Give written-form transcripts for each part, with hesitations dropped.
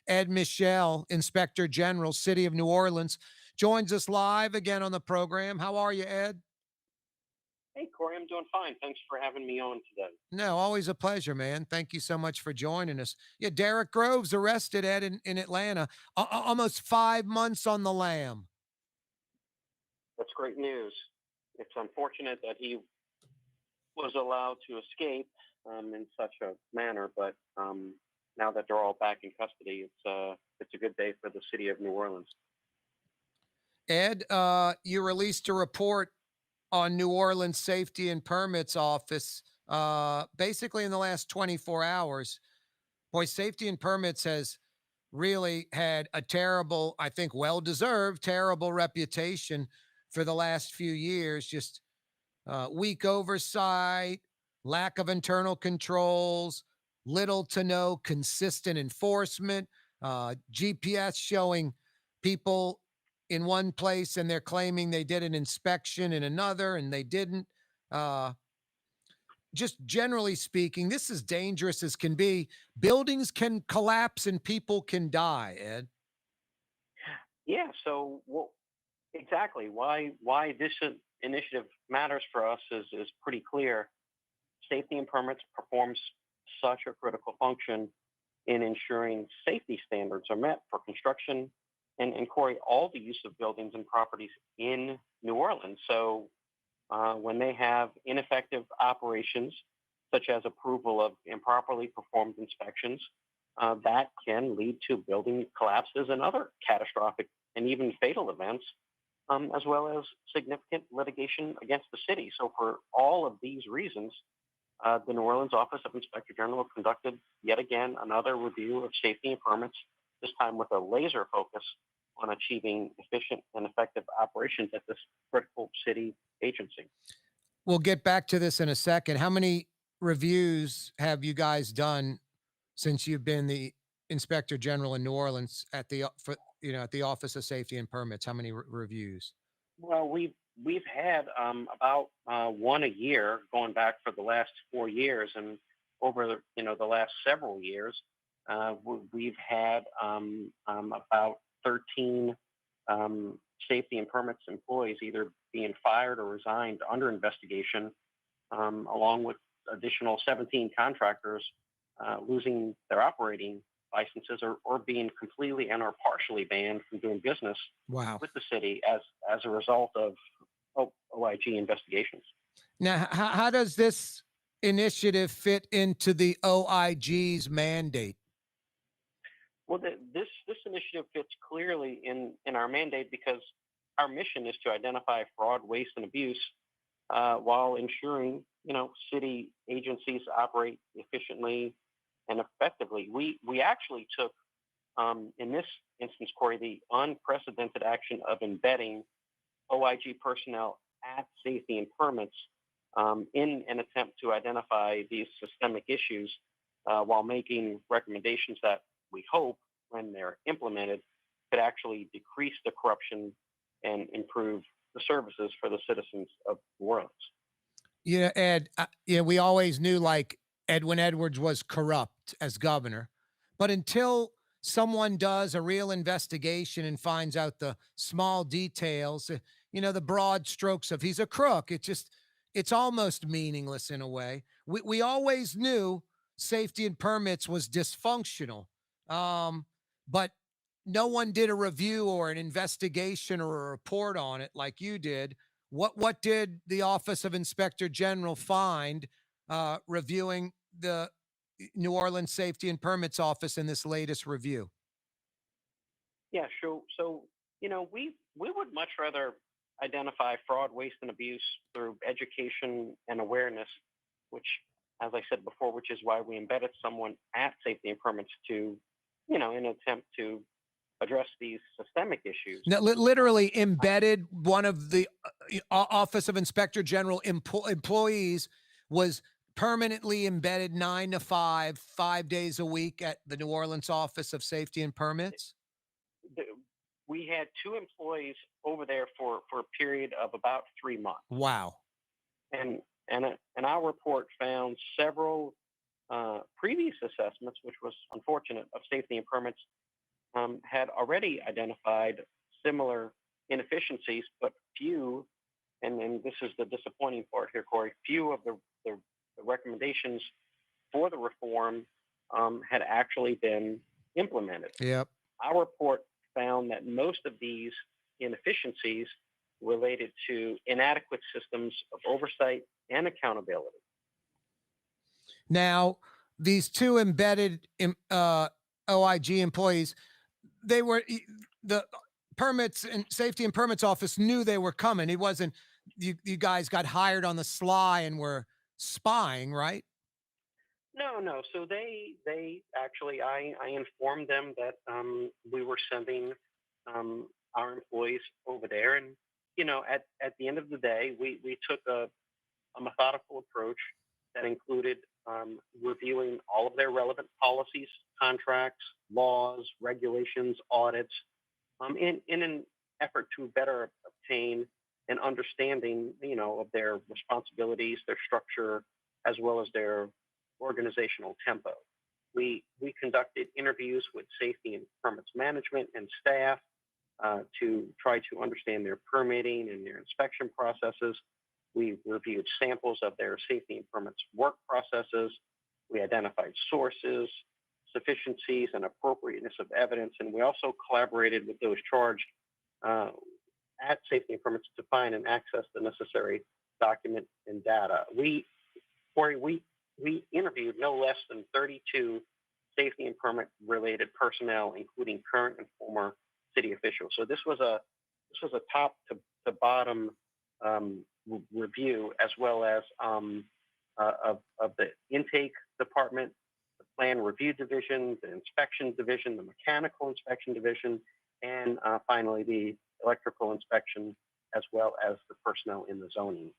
Ed Michel, Inspector General, City of New Orleans, joins us live again on the program. How are you, Ed? Hey, Corey, I'm doing fine. Thanks for having me on today. No, always a pleasure, man. Thank you so much for joining us. Yeah, Derek Groves arrested, Ed, in Atlanta. Almost 5 months on the lam. That's great news. It's unfortunate that he was allowed to escape in such a manner, but now that they're all back in custody, it's a good day for the city of New Orleans. Ed, you released a report on New Orleans Safety and Permits Office basically in the last 24 hours. Boy, Safety and Permits has really had a terrible, I think well deserved, terrible reputation for the last few years. Just weak oversight, lack of internal controls, little to no consistent enforcement, GPS showing people in one place and they're claiming they did an inspection in another and they didn't. Uh, just generally speaking, this is dangerous as can be. Buildings can collapse and people can die, Ed. Yeah. So, exactly why this initiative matters for us is pretty clear. Safety and permits performs such a critical function in ensuring safety standards are met for construction and Corey, all the use of buildings and properties in New Orleans. So when they have ineffective operations, such as approval of improperly performed inspections, that can lead to building collapses and other catastrophic and even fatal events, as well as significant litigation against the city. So, for all of these reasons, the New Orleans Office of Inspector General conducted yet again another review of safety and permits, this time with a laser focus on achieving efficient and effective operations at this critical city agency. We'll get back to this in a second. How many reviews have you guys done since you've been the Inspector General in New Orleans at the at the Office of Safety and Permits? How many reviews? Well, we've had about one a year going back for the last 4 years, and over the last several years, we've had about 13 safety and permits employees either being fired or resigned under investigation, along with additional 17 contractors losing their operating licenses or being completely and or partially banned from doing business Wow. with the city as a result of OIG investigations. Now, how does this initiative fit into the OIG's mandate? Well, this initiative fits clearly in our mandate because our mission is to identify fraud, waste, and abuse while ensuring city agencies operate efficiently and effectively. We actually took in this instance, Corey, the unprecedented action of embedding OIG personnel at safety and permits in an attempt to identify these systemic issues while making recommendations that we hope, when they're implemented, could actually decrease the corruption and improve the services for the citizens of New Orleans. Yeah, Ed. We always knew like Edwin Edwards was corrupt as governor, but until someone does a real investigation and finds out the small details, the broad strokes of he's a crook, it's almost meaningless in a way. We always knew safety and permits was dysfunctional. But no one did a review or an investigation or a report on it like you did. What did the Office of Inspector General find reviewing the New Orleans Safety and Permits Office in this latest review? Yeah, sure. So we would much rather identify fraud, waste, and abuse through education and awareness, which, as I said before, which is why we embedded someone at safety and permits to, in an attempt to address these systemic issues. Now, literally embedded one of the Office of Inspector General employees was permanently embedded 9 to 5, 5 days a week at the New Orleans Office of Safety and Permits. We had two employees over there for a period of about 3 months. Wow. And our report found several previous assessments, which was unfortunate, of safety and permits had already identified similar inefficiencies, but few, and this is the disappointing part here, Corey, few of the recommendations for the reform had actually been implemented. Yep. Our report found that most of these inefficiencies related to inadequate systems of oversight and accountability. Now, these two embedded OIG employees, they were the permits and safety and permits office knew they were coming. It wasn't you guys got hired on the sly and were spying, right? No, no. So they actually I informed them that we were sending our employees over there, and at the end of the day, we took a methodical approach that included reviewing all of their relevant policies, contracts, laws, regulations, audits, in an effort to better obtain an understanding, of their responsibilities, their structure, as well as their organizational tempo. We conducted interviews with safety and permits management and staff to try to understand their permitting and their inspection processes. We reviewed samples of their safety and permits work processes. We identified sources, sufficiencies, and appropriateness of evidence. And we also collaborated with those charged uh, at safety and permits to find and access the necessary document and data. Corey, we interviewed no less than 32 safety and permit related personnel, including current and former city officials. So this was a top to bottom review, as well as of the intake department, the plan review division, the inspection division, the mechanical inspection division, and finally the electrical inspection, as well as the personnel in the zoning.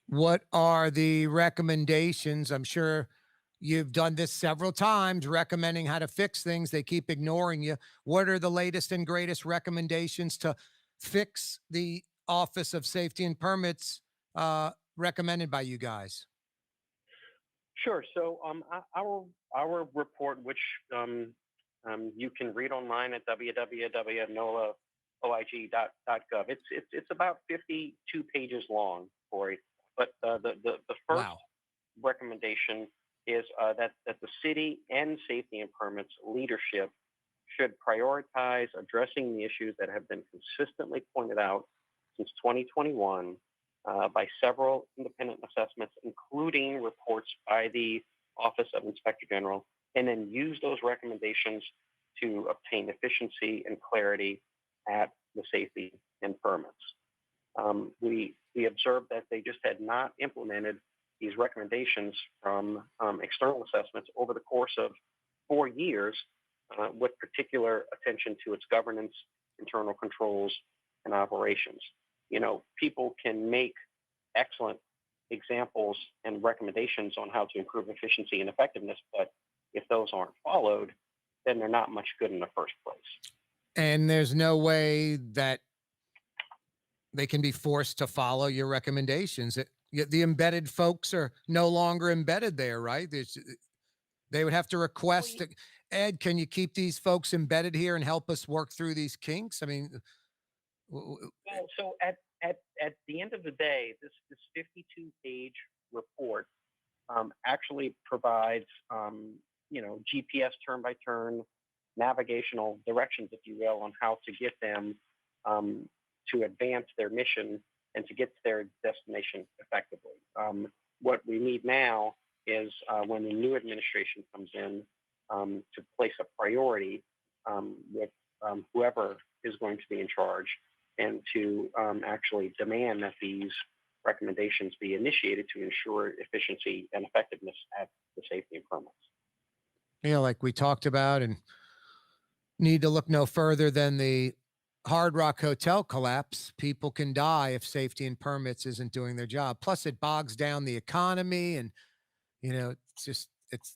What are the recommendations? I'm sure you've done this several times, recommending how to fix things. They keep ignoring you. What are the latest and greatest recommendations to fix the Office of Safety and Permits recommended by you guys? Sure. So our report, which you can read online at www.nolaoig.gov. It's about 52 pages long, Corey. But the first Wow. recommendation is that the city and safety and permits leadership should prioritize addressing the issues that have been consistently pointed out since 2021 by several independent assessments, including reports by the Office of Inspector General, and then use those recommendations to obtain efficiency and clarity at the safety and permits. We observed that they just had not implemented these recommendations from external assessments over the course of 4 years, with particular attention to its governance, internal controls, and operations. People can make excellent examples and recommendations on how to improve efficiency and effectiveness, but if those aren't followed, then they're not much good in the first place. And there's no way that they can be forced to follow your recommendations. The embedded folks are no longer embedded there, right? They would have to Well, request, Ed, can you keep these folks embedded here and help us work through these kinks? I mean, so at the end of the day, this 52-page report actually provides GPS turn by turn navigational directions, if you will, on how to get them to advance their mission and to get to their destination effectively. What we need now is when the new administration comes in to place a priority with whoever is going to be in charge, and to actually demand that these recommendations be initiated to ensure efficiency and effectiveness at the safety and permits. like we talked about, and need to look no further than the Hard Rock Hotel collapse. People can die if safety and permits isn't doing their job. Plus, it bogs down the economy, and it's just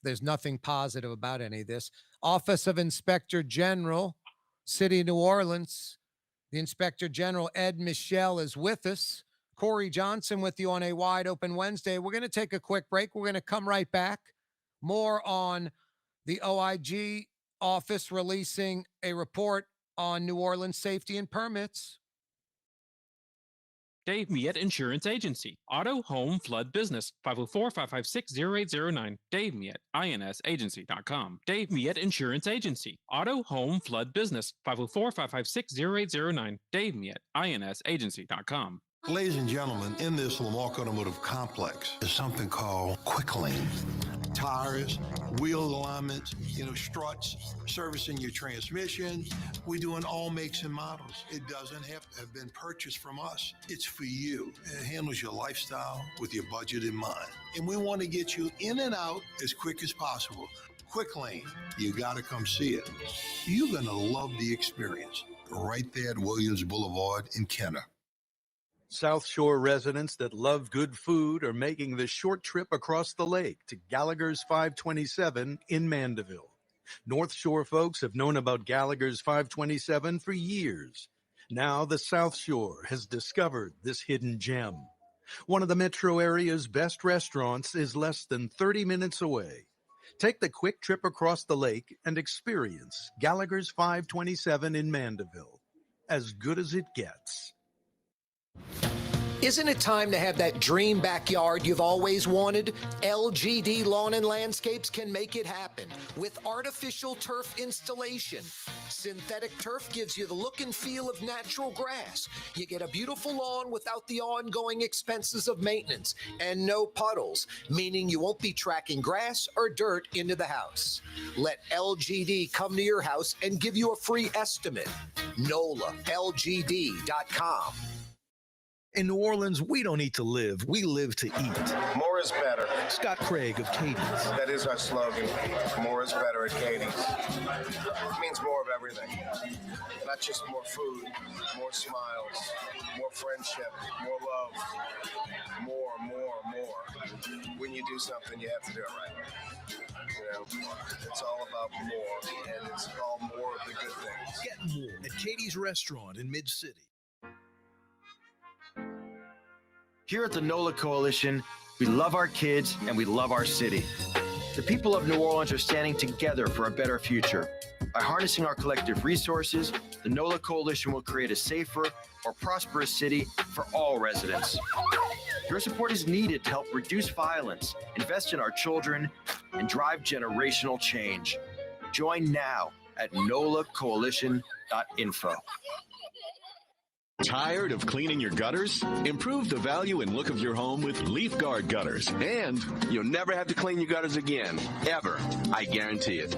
there's nothing positive about any of this. Office of Inspector General, City of New Orleans. The Inspector General Ed Michel is with us. Kaare Johnson with you on a wide open Wednesday. We're going to take a quick break. We're going to come right back. More on the OIG office releasing a report on New Orleans safety and permits. Dave Miet Insurance Agency. Auto, home, flood, business. 504-556-0809. Dave Miet, insagency.com. Dave Miet Insurance Agency. Auto, home, flood, business. 504-556-0809. Dave Miet, insagency.com. Ladies and gentlemen, in this Lamarck Automotive Complex is something called Quick Lane. Tires, wheel alignments, struts, servicing your transmission. We do in all makes and models. It doesn't have to have been purchased from us. It's for you. It handles your lifestyle with your budget in mind. And we want to get you in and out as quick as possible. Quick Lane, you got to come see it. You're going to love the experience. Right there at Williams Boulevard in Kenner. South Shore residents that love good food are making the short trip across the lake to Gallagher's 527 in Mandeville. North Shore folks have known about Gallagher's 527 for years. Now the South Shore has discovered this hidden gem. One of the metro area's best restaurants is less than 30 minutes away. Take the quick trip across the lake and experience Gallagher's 527 in Mandeville. As good as it gets. Isn't it time to have that dream backyard you've always wanted? LGD Lawn and Landscapes can make it happen with artificial turf installation. Synthetic turf gives you the look and feel of natural grass. You get a beautiful lawn without the ongoing expenses of maintenance and no puddles, meaning you won't be tracking grass or dirt into the house. Let LGD come to your house and give you a free estimate. NOLALGD.com. In New Orleans, we don't eat to live. We live to eat. More is better. Scott Craig of Katie's. That is our slogan. More is better at Katie's. It means more of everything. Not just more food, more smiles, more friendship, more love. More. When you do something, you have to do it right. It's all about more, and it's all more of the good things. Get more at Katie's Restaurant in Mid-City. Here at the NOLA Coalition, we love our kids and we love our city. The people of New Orleans are standing together for a better future. By harnessing our collective resources, the NOLA Coalition will create a safer, more prosperous city for all residents. Your support is needed to help reduce violence, invest in our children, and drive generational change. Join now at nolacoalition.info. Tired of cleaning your gutters? Improve the value and look of your home with Leaf Guard gutters. And you'll never have to clean your gutters again. Ever. I guarantee it.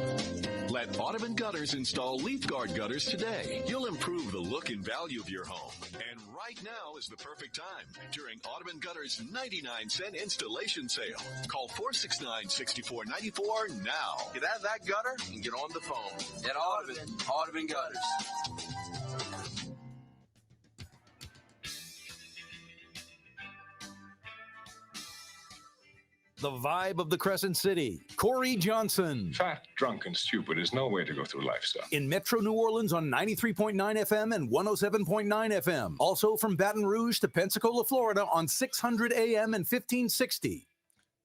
Let Audubon Gutters install Leaf Guard gutters today. You'll improve the look and value of your home. And right now is the perfect time during Audubon Gutters' 99-cent installation sale. Call 469-6494 now. Get out of that gutter and get on the phone. At Audubon Gutters. The vibe of the Crescent City, Kaare Johnson. Fat, drunk, and stupid is no way to go through life, stuff. In Metro New Orleans on 93.9 FM and 107.9 FM. Also from Baton Rouge to Pensacola, Florida on 600 AM and 1560.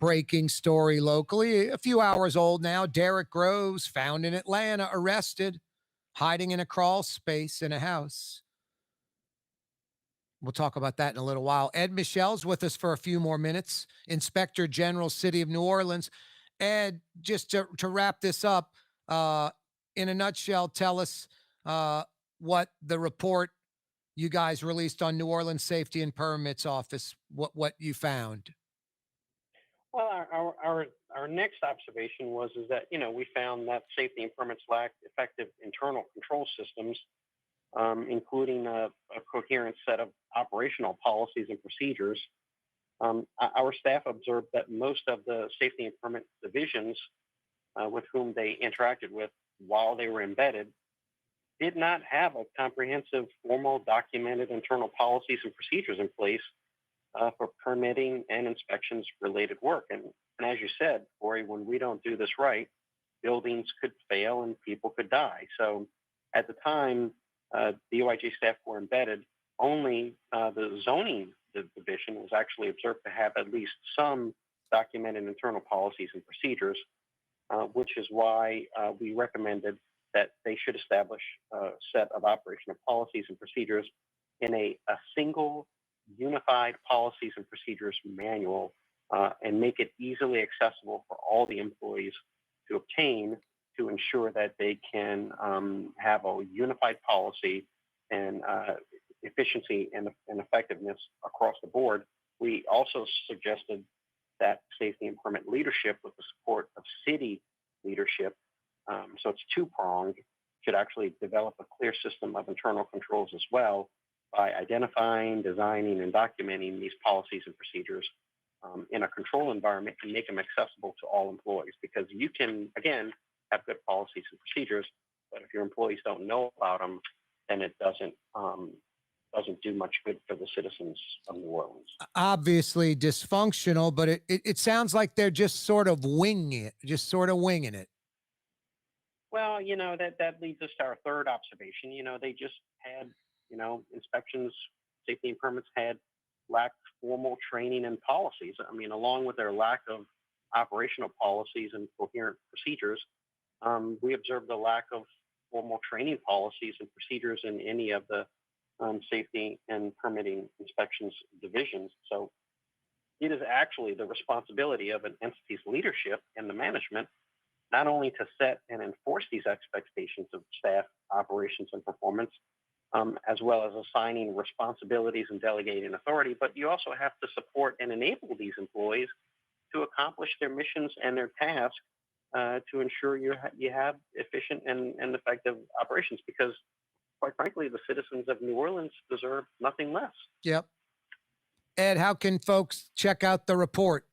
Breaking story locally, a few hours old now. Derek Groves, found in Atlanta, arrested, hiding in a crawl space in a house. We'll talk about that in a little while. Ed Michel's with us for a few more minutes. Inspector General, City of New Orleans. Ed, just to wrap this up, in a nutshell, tell us what the report you guys released on New Orleans Safety and Permits Office, what you found. Well, our next observation was that we found that safety and permits lacked effective internal control systems, including a coherent set of operational policies and procedures. Our staff observed that most of the safety and permit divisions with whom they interacted with while they were embedded did not have a comprehensive, formal, documented internal policies and procedures in place for permitting and inspections related work. And as you said, Corey, when we don't do this right, buildings could fail and people could die. So at the time, the OIG staff were embedded, only the zoning division was actually observed to have at least some documented internal policies and procedures. which is why we recommended that they should establish a set of operational policies and procedures in a single unified policies and procedures manual and make it easily accessible for all the employees to obtain to ensure that they can have a unified policy and efficiency and effectiveness across the board. We also suggested that safety and permit leadership, with the support of city leadership, so it's two-pronged, should actually develop a clear system of internal controls as well by identifying, designing, and documenting these policies and procedures in a control environment and make them accessible to all employees. Because you can, again, have good policies and procedures, but if your employees don't know about them, then it doesn't do much good for the citizens of New Orleans. Obviously dysfunctional, but it sounds like they're just sort of winging it. Well, that leads us to our third observation. They just had, inspections, safety and permits had lacked formal training and policies. I mean, along with their lack of operational policies and coherent procedures, we observed a lack of formal training policies and procedures in any of the safety and permitting inspections divisions. So it is actually the responsibility of an entity's leadership and the management not only to set and enforce these expectations of staff operations and performance, as well as assigning responsibilities and delegating authority, but you also have to support and enable these employees to accomplish their missions and their tasks to ensure you have efficient and effective operations, because quite frankly, the citizens of New Orleans deserve nothing less. Yep. Ed, how can folks check out the report?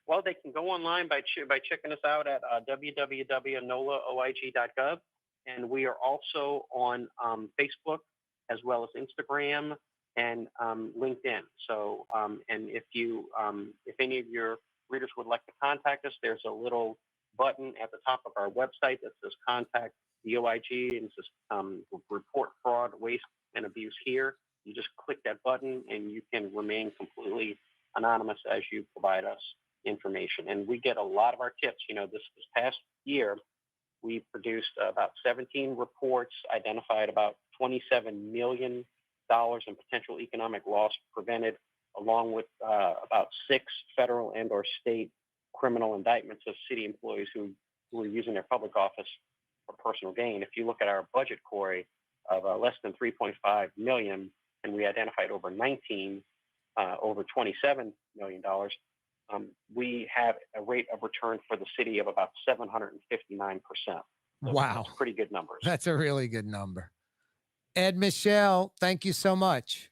Well, they can go online by checking us out at www.nolaoig.gov. And we are also on Facebook as well as Instagram and LinkedIn. So, and if any of your readers would like to contact us, there's a little button at the top of our website that says Contact the OIG, and it says Report Fraud, Waste, and Abuse here. You just click that button and you can remain completely anonymous as you provide us information. And we get a lot of our tips. This past year, we produced about 17 reports, identified about $27 million in potential economic loss prevented, along with about 6 federal and or state criminal indictments of city employees who were using their public office for personal gain. If you look at our budget query of less than $3.5 million, and we identified over 19, over $27 million, we have a rate of return for the city of about 759%. So Wow. that's pretty good numbers. That's a really good number. Ed Michel, thank you so much.